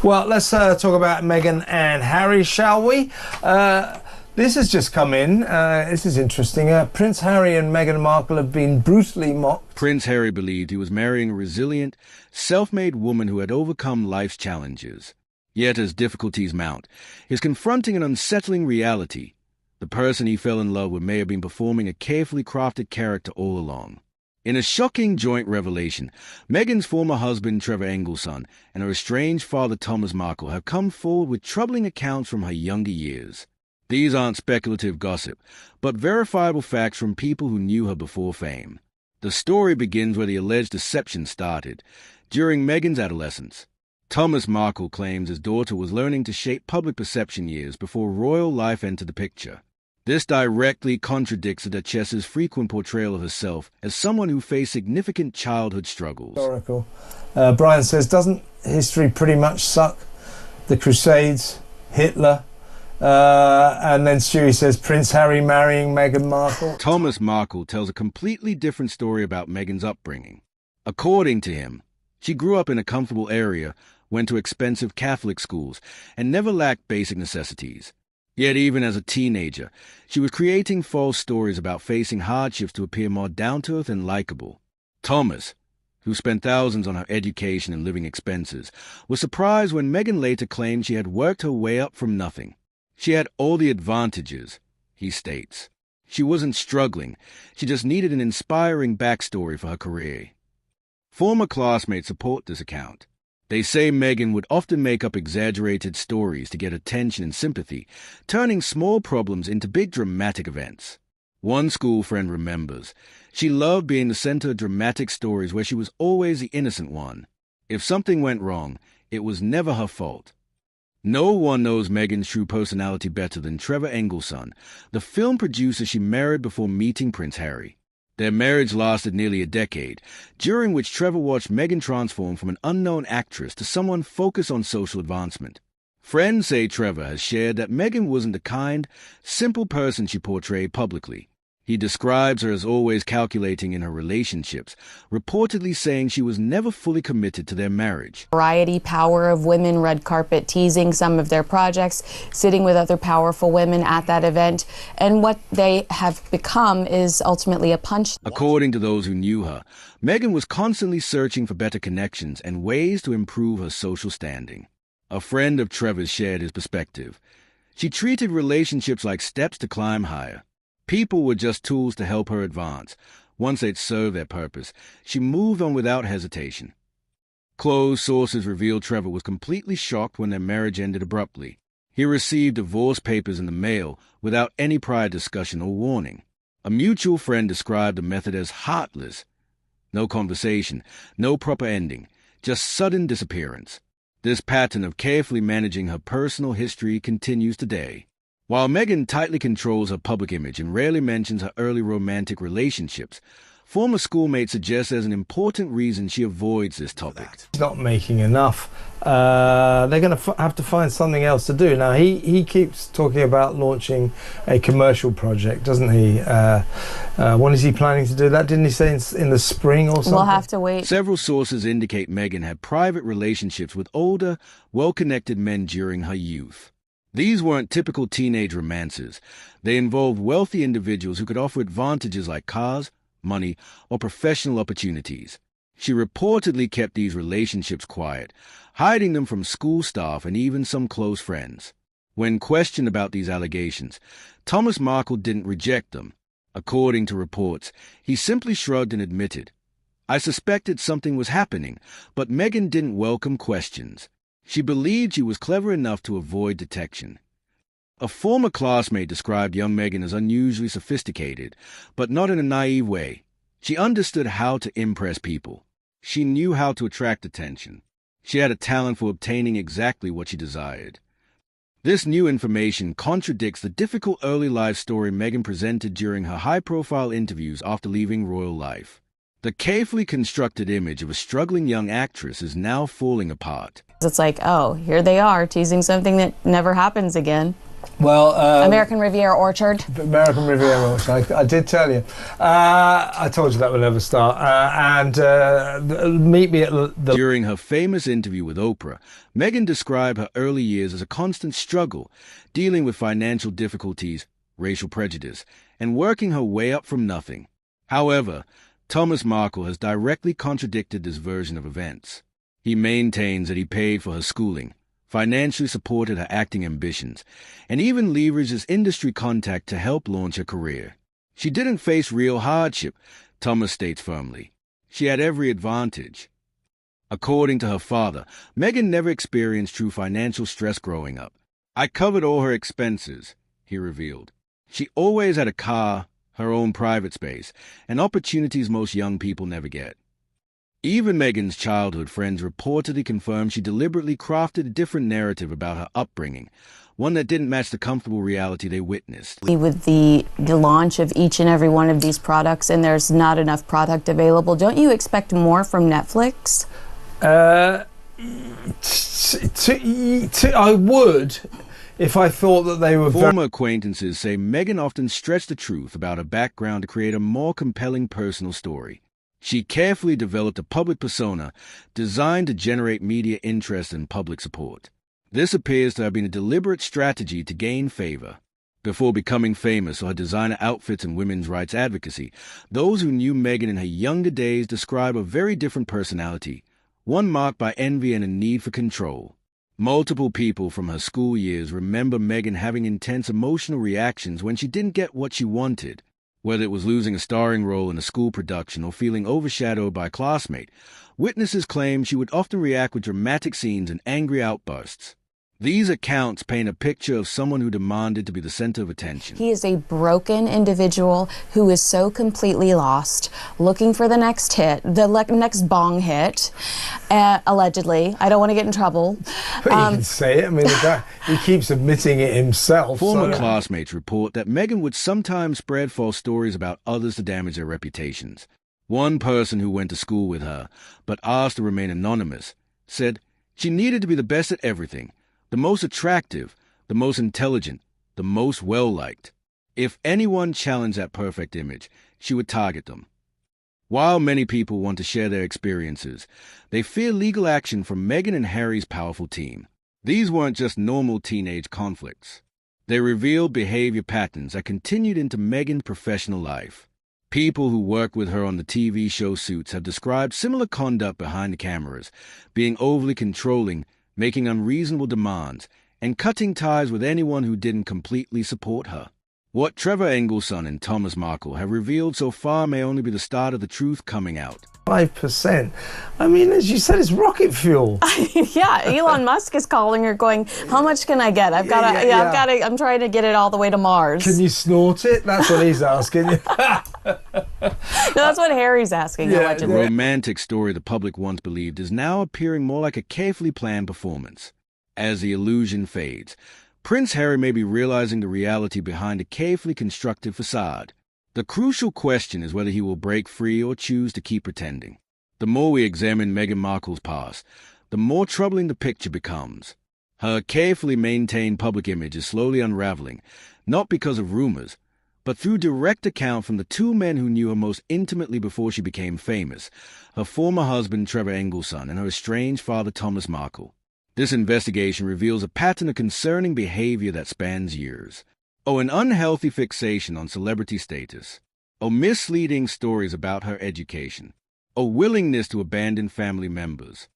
Well, let's talk about Meghan and Harry, shall we? This has just come in. This is interesting. Prince Harry and Meghan Markle have been brutally mocked. Prince Harry believed he was marrying a resilient, self-made woman who had overcome life's challenges. Yet as difficulties mount, he's confronting an unsettling reality. The person he fell in love with may have been performing a carefully crafted character all along. In a shocking joint revelation, Meghan's former husband Trevor Engelson and her estranged father Thomas Markle have come forward with troubling accounts from her younger years. These aren't speculative gossip, but verifiable facts from people who knew her before fame. The story begins where the alleged deception started, during Meghan's adolescence. Thomas Markle claims his daughter was learning to shape public perception years before royal life entered the picture. This directly contradicts the Duchess's frequent portrayal of herself as someone who faced significant childhood struggles. Historical. Brian says, doesn't history pretty much suck? The Crusades, Hitler, and then Stewie says, Prince Harry marrying Meghan Markle. Thomas Markle tells a completely different story about Meghan's upbringing. According to him, she grew up in a comfortable area, went to expensive Catholic schools, and never lacked basic necessities. Yet even as a teenager, she was creating false stories about facing hardships to appear more down-to-earth and likable. Thomas, who spent thousands on her education and living expenses, was surprised when Meghan later claimed she had worked her way up from nothing. She had all the advantages, he states. She wasn't struggling, she just needed an inspiring backstory for her career. Former classmates support this account. They say Meghan would often make up exaggerated stories to get attention and sympathy, turning small problems into big dramatic events. One school friend remembers, she loved being the center of dramatic stories where she was always the innocent one. If something went wrong, it was never her fault. No one knows Meghan's true personality better than Trevor Engelson, the film producer she married before meeting Prince Harry. Their marriage lasted nearly a decade, during which Trevor watched Meghan transform from an unknown actress to someone focused on social advancement. Friends say Trevor has shared that Meghan wasn't the kind, simple person she portrayed publicly. He describes her as always calculating in her relationships, reportedly saying she was never fully committed to their marriage. Variety, power of women, red carpet teasing some of their projects, sitting with other powerful women at that event, and what they have become is ultimately a punch. According to those who knew her, Meghan was constantly searching for better connections and ways to improve her social standing. A friend of Trevor's shared his perspective. She treated relationships like steps to climb higher. People were just tools to help her advance. Once they'd served their purpose, she moved on without hesitation. Close sources revealed Trevor was completely shocked when their marriage ended abruptly. He received divorce papers in the mail without any prior discussion or warning. A mutual friend described the method as heartless. No conversation, no proper ending, just sudden disappearance. This pattern of carefully managing her personal history continues today. While Meghan tightly controls her public image and rarely mentions her early romantic relationships, former schoolmates suggest there's an important reason she avoids this topic. He's not making enough. They're going to have to find something else to do. Now, he keeps talking about launching a commercial project, doesn't he? When is he planning to do that? Didn't he say in the spring or something? We'll have to wait. Several sources indicate Meghan had private relationships with older, well-connected men during her youth. These weren't typical teenage romances. They involved wealthy individuals who could offer advantages like cars, money, or professional opportunities. She reportedly kept these relationships quiet, hiding them from school staff and even some close friends. When questioned about these allegations, Thomas Markle didn't reject them. According to reports, he simply shrugged and admitted, "I suspected something was happening, but Meghan didn't welcome questions. She believed she was clever enough to avoid detection." A former classmate described young Meghan as unusually sophisticated, but not in a naive way. She understood how to impress people. She knew how to attract attention. She had a talent for obtaining exactly what she desired. This new information contradicts the difficult early life story Meghan presented during her high-profile interviews after leaving royal life. The carefully constructed image of a struggling young actress is now falling apart. It's like, oh, here they are teasing something that never happens again. Well, American Riviera Orchard. American Riviera Orchard. I did tell you. I told you that would never start. Meet me at the... During her famous interview with Oprah, Meghan described her early years as a constant struggle, dealing with financial difficulties, racial prejudice, and working her way up from nothing. However, Thomas Markle has directly contradicted this version of events. He maintains that he paid for her schooling, financially supported her acting ambitions, and even leveraged his industry contact to help launch her career. She didn't face real hardship, Thomas states firmly. She had every advantage. According to her father, Meghan never experienced true financial stress growing up. "I covered all her expenses," he revealed. She always had a car, her own private space, and opportunities most young people never get. Even Meghan's childhood friends reportedly confirmed she deliberately crafted a different narrative about her upbringing, one that didn't match the comfortable reality they witnessed. With the launch of each and every one of these products, and there's not enough product available, don't you expect more from Netflix? I would, if I thought that they were... Former acquaintances say Meghan often stretched the truth about her background to create a more compelling personal story. She carefully developed a public persona designed to generate media interest and public support. This appears to have been a deliberate strategy to gain favor. Before becoming famous for her designer outfits and women's rights advocacy, those who knew Meghan in her younger days describe a very different personality, one marked by envy and a need for control. Multiple people from her school years remember Meghan having intense emotional reactions when she didn't get what she wanted. Whether it was losing a starring role in a school production or feeling overshadowed by a classmate, witnesses claim she would often react with dramatic scenes and angry outbursts. These accounts paint a picture of someone who demanded to be the center of attention. He is a broken individual who is so completely lost, looking for the next hit, the next bong hit, allegedly. I don't want to get in trouble. But you can say it. I mean, the guy, he keeps admitting it himself. Former classmates report that Meghan would sometimes spread false stories about others to damage their reputations. One person who went to school with her, but asked to remain anonymous, said she needed to be the best at everything. The most attractive, the most intelligent, the most well-liked. If anyone challenged that perfect image, she would target them. While many people want to share their experiences, they fear legal action from Meghan and Harry's powerful team. These weren't just normal teenage conflicts. They revealed behavior patterns that continued into Meghan's professional life. People who worked with her on the TV show Suits have described similar conduct behind the cameras, being overly controlling, making unreasonable demands, and cutting ties with anyone who didn't completely support her. What Trevor Engelson and Thomas Markle have revealed so far may only be the start of the truth coming out. 5%. I mean, as you said, it's rocket fuel. Yeah, Elon Musk is calling her going, how much can I get? I'm trying to get it all the way to Mars. Can you snort it? That's what he's asking. No, that's what Harry's asking, allegedly. The romantic story the public once believed is now appearing more like a carefully planned performance. As the illusion fades, Prince Harry may be realizing the reality behind a carefully constructed facade. The crucial question is whether he will break free or choose to keep pretending. The more we examine Meghan Markle's past, the more troubling the picture becomes. Her carefully maintained public image is slowly unraveling, not because of rumors, but through direct account from the two men who knew her most intimately before she became famous, her former husband Trevor Engelson and her estranged father Thomas Markle. This investigation reveals a pattern of concerning behavior that spans years. An unhealthy fixation on celebrity status. Misleading stories about her education. Willingness to abandon family members.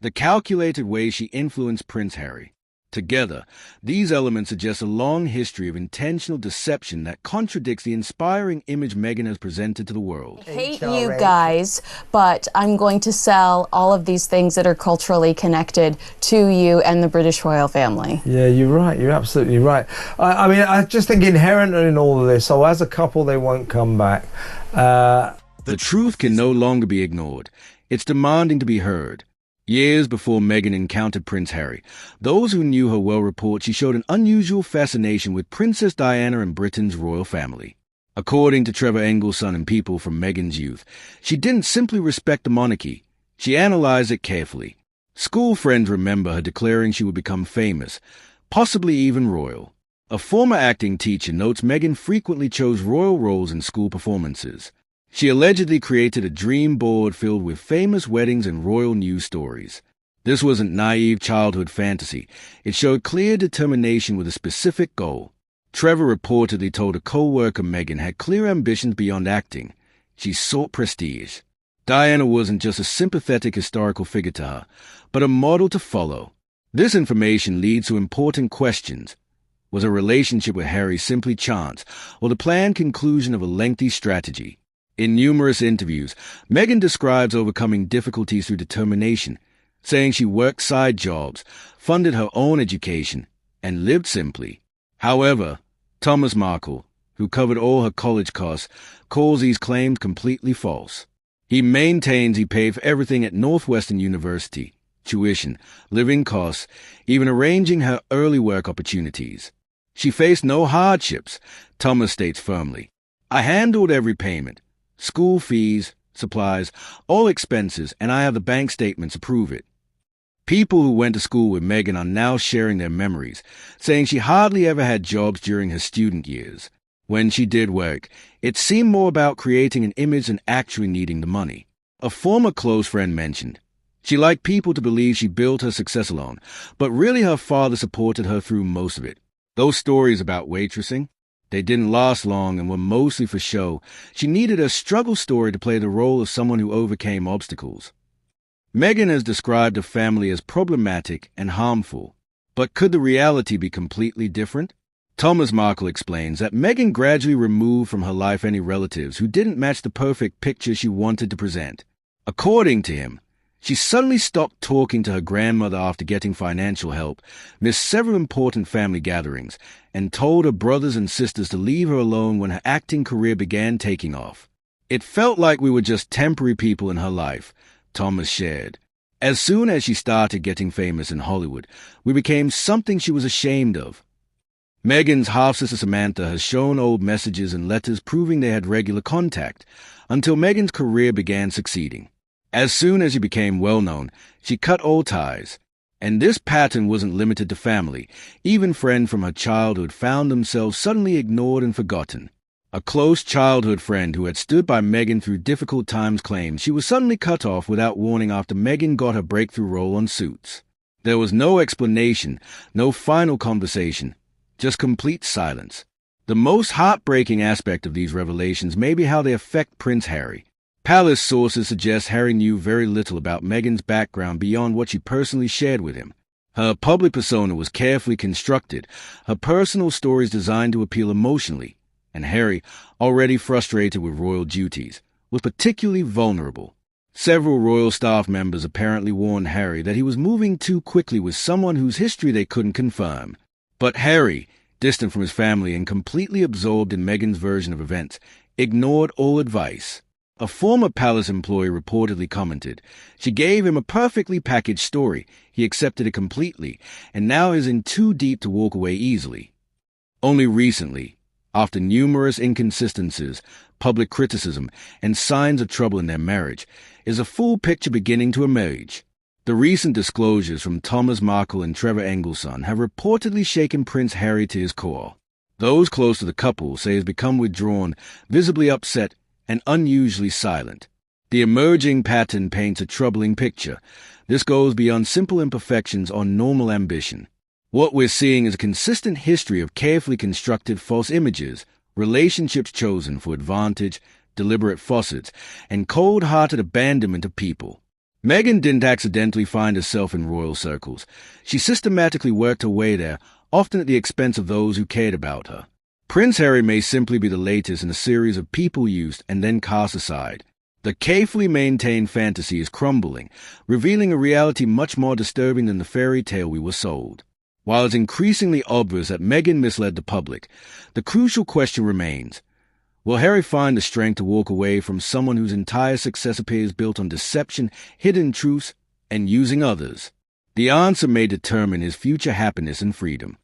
The calculated way she influenced Prince Harry. Together, these elements suggest a long history of intentional deception that contradicts the inspiring image Meghan has presented to the world. I hate you guys, but I'm going to sell all of these things that are culturally connected to you and the British royal family. Yeah, you're right. You're absolutely right. I mean, I just think inherent in all of this, so as a couple, they won't come back. The truth can no longer be ignored. It's demanding to be heard. Years before Meghan encountered Prince Harry, those who knew her well report she showed an unusual fascination with Princess Diana and Britain's royal family. According to Trevor Engelson and people from Meghan's youth, she didn't simply respect the monarchy. She analyzed it carefully. School friends remember her declaring she would become famous, possibly even royal. A former acting teacher notes Meghan frequently chose royal roles in school performances. She allegedly created a dream board filled with famous weddings and royal news stories. This wasn't naive childhood fantasy. It showed clear determination with a specific goal. Trevor reportedly told a co-worker Meghan had clear ambitions beyond acting. She sought prestige. Diana wasn't just a sympathetic historical figure to her, but a model to follow. This information leads to important questions. Was her relationship with Harry simply chance, or the planned conclusion of a lengthy strategy? In numerous interviews, Meghan describes overcoming difficulties through determination, saying she worked side jobs, funded her own education, and lived simply. However, Thomas Markle, who covered all her college costs, calls these claims completely false. He maintains he paid for everything at Northwestern University, tuition, living costs, even arranging her early work opportunities. She faced no hardships, Thomas states firmly. I handled every payment, school fees, supplies, all expenses, and I have the bank statements to prove it. People who went to school with Meghan are now sharing their memories, saying she hardly ever had jobs during her student years. When she did work, it seemed more about creating an image than actually needing the money. A former close friend mentioned, she liked people to believe she built her success alone, but really her father supported her through most of it. Those stories about waitressing, they didn't last long and were mostly for show. She needed a struggle story to play the role of someone who overcame obstacles. Meghan has described her family as problematic and harmful, but could the reality be completely different? Thomas Markle explains that Meghan gradually removed from her life any relatives who didn't match the perfect picture she wanted to present. According to him, she suddenly stopped talking to her grandmother after getting financial help, missed several important family gatherings, and told her brothers and sisters to leave her alone when her acting career began taking off. It felt like we were just temporary people in her life, Thomas shared. As soon as she started getting famous in Hollywood, we became something she was ashamed of. Meghan's half-sister Samantha has shown old messages and letters proving they had regular contact, until Meghan's career began succeeding. As soon as she became well-known, she cut all ties. And this pattern wasn't limited to family. Even friends from her childhood found themselves suddenly ignored and forgotten. A close childhood friend who had stood by Meghan through difficult times claimed she was suddenly cut off without warning after Meghan got her breakthrough role on Suits. There was no explanation, no final conversation, just complete silence. The most heartbreaking aspect of these revelations may be how they affect Prince Harry. Palace sources suggest Harry knew very little about Meghan's background beyond what she personally shared with him. Her public persona was carefully constructed, her personal stories designed to appeal emotionally, and Harry, already frustrated with royal duties, was particularly vulnerable. Several royal staff members apparently warned Harry that he was moving too quickly with someone whose history they couldn't confirm. But Harry, distant from his family and completely absorbed in Meghan's version of events, ignored all advice. A former palace employee reportedly commented, "She gave him a perfectly packaged story. He accepted it completely, and now is in too deep to walk away easily." Only recently, after numerous inconsistencies, public criticism, and signs of trouble in their marriage, is a full picture beginning to emerge. The recent disclosures from Thomas Markle and Trevor Engelson have reportedly shaken Prince Harry to his core. Those close to the couple say he has become withdrawn, visibly upset, and unusually silent. The emerging pattern paints a troubling picture. This goes beyond simple imperfections or normal ambition. What we're seeing is a consistent history of carefully constructed false images, relationships chosen for advantage, deliberate facades, and cold-hearted abandonment of people. Meghan didn't accidentally find herself in royal circles. She systematically worked her way there, often at the expense of those who cared about her. Prince Harry may simply be the latest in a series of people used and then cast aside. The carefully maintained fantasy is crumbling, revealing a reality much more disturbing than the fairy tale we were sold. While it's increasingly obvious that Meghan misled the public, the crucial question remains: will Harry find the strength to walk away from someone whose entire success appears built on deception, hidden truths, and using others? The answer may determine his future happiness and freedom.